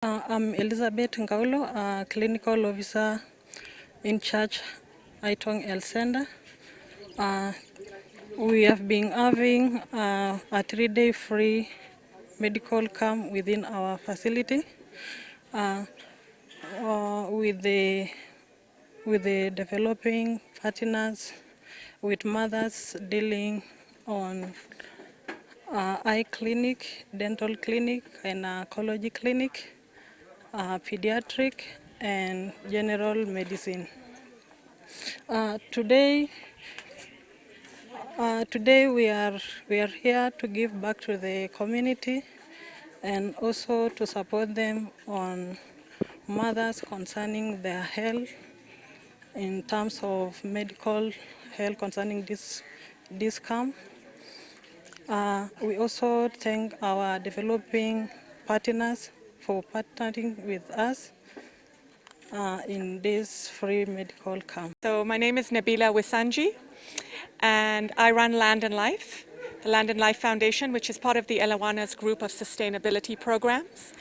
I'm Elizabeth Ngaulo, clinical officer in charge Aitong Health Center. We have been having a 3-day free medical camp within our facility uh, with the developing partners with mothers dealing on eye clinic, dental clinic, and oncology clinic, pediatric, and general medicine. Today we are here to give back to the community and also to support them on matters concerning their health in terms of medical health concerning this camp. We also thank our developing partners for partnering with us in this free medical camp. So my name is Nabila Wisanji, and I run Land and Life, the Land and Life Foundation, which is part of the Elawana's group of sustainability programs.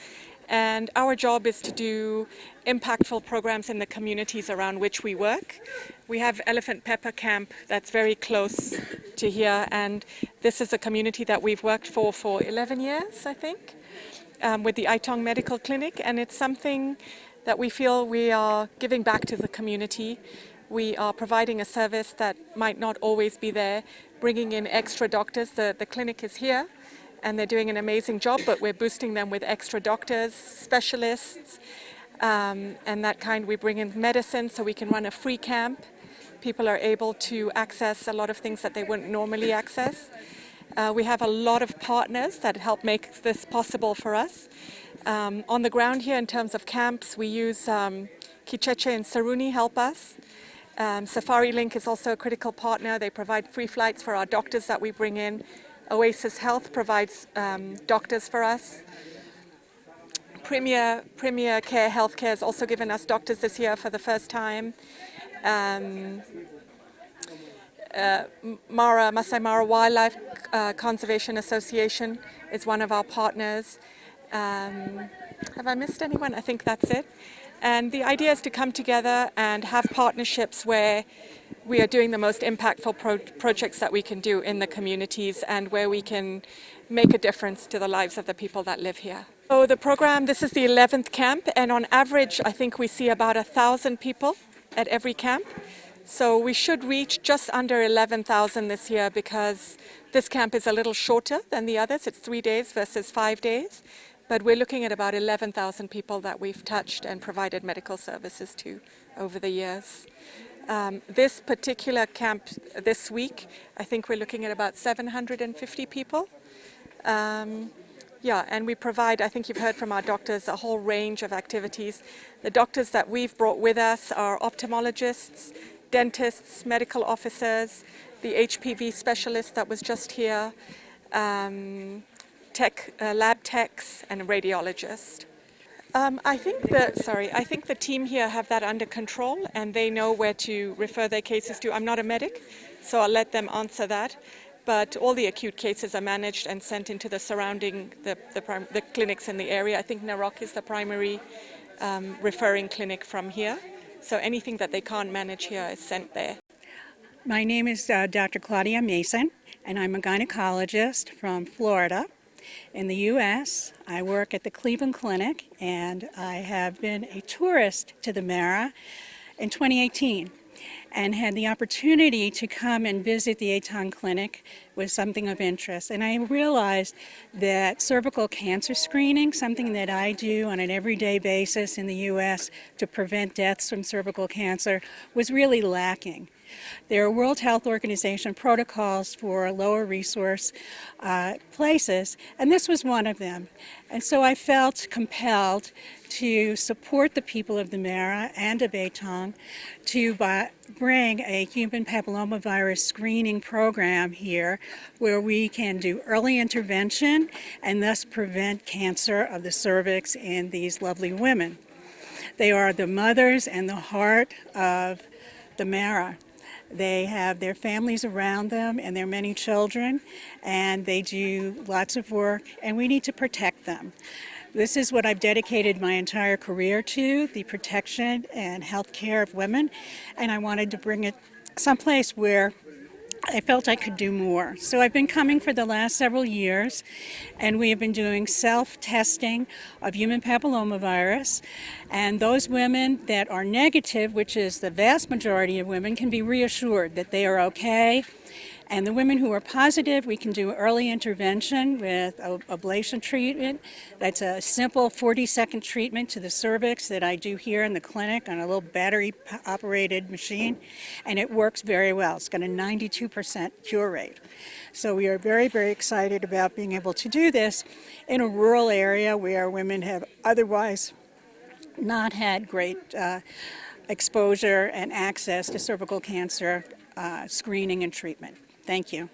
And our job is to do impactful programs in the communities around which we work. We have Elephant Pepper Camp that's very close to here, and this is a community that we've worked for 11 years, I think, with the Aitong Medical Clinic, and it's something that we feel we are giving back to the community. We are providing a service that might not always be there, bringing in extra doctors. The clinic is here, and they're doing an amazing job, but we're boosting them with extra doctors, specialists, and that kind. We bring in medicine so we can run a free camp. People are able to access a lot of things that they wouldn't normally access. We have a lot of partners that help make this possible for us. On the ground here, in terms of camps, we use Kicheche and Saruni help us. Safari Link is also a critical partner. They provide free flights for our doctors that we bring in. Oasis Health provides doctors for us. Premier Care Healthcare has also given us doctors this year for the first time. Masai Mara Wildlife Conservation Association is one of our partners. Have I missed anyone? I think that's it. And the idea is to come together and have partnerships where we are doing the most impactful projects that we can do in the communities and where we can make a difference to the lives of the people that live here. So the program, this is the 11th camp, and on average, I think we see about 1,000 people at every camp. So we should reach just under 11,000 this year because this camp is a little shorter than the others. It's 3 days versus 5 days. But we're looking at about 11,000 people that we've touched and provided medical services to over the years. This particular camp this week, I think we're looking at about 750 people. Yeah, and we provide, I think you've heard from our doctors, a whole range of activities. The doctors that we've brought with us are ophthalmologists, dentists, medical officers, the HPV specialist that was just here, lab techs, and a radiologist. I think the team here have that under control, and they know where to refer their cases to. I'm not a medic, so I'll let them answer that. But all the acute cases are managed and sent into the surrounding, the clinics in the area. I think Narok is the primary referring clinic from here. So anything that they can't manage here is sent there. My name is Dr. Claudia Mason, and I'm a gynecologist from Florida. In the U.S., I work at the Cleveland Clinic, and I have been a tourist to the Mara in 2018 and had the opportunity to come and visit the Aitong Clinic with something of interest. And I realized that cervical cancer screening, something that I do on an everyday basis in the U.S. to prevent deaths from cervical cancer, was really lacking. There are World Health Organization protocols for lower resource places, and this was one of them. And so I felt compelled to support the people of the Mara and of Aitong to bring a human papillomavirus screening program here where we can do early intervention and thus prevent cancer of the cervix in these lovely women. They are the mothers and the heart of the Mara. They have their families around them and their many children, and they do lots of work, and we need to protect them. This is what I've dedicated my entire career to, the protection and health care of women, and I wanted to bring it someplace where I felt I could do more. So I've been coming for the last several years, and we have been doing self-testing of human papillomavirus. And those women that are negative, which is the vast majority of women, can be reassured that they are okay. And the women who are positive, we can do early intervention with ablation treatment. That's a simple 40-second treatment to the cervix that I do here in the clinic on a little battery-operated machine, and it works very well. It's got a 92% cure rate. So we are very, very excited about being able to do this in a rural area where women have otherwise not had great exposure and access to cervical cancer screening and treatment. Thank you.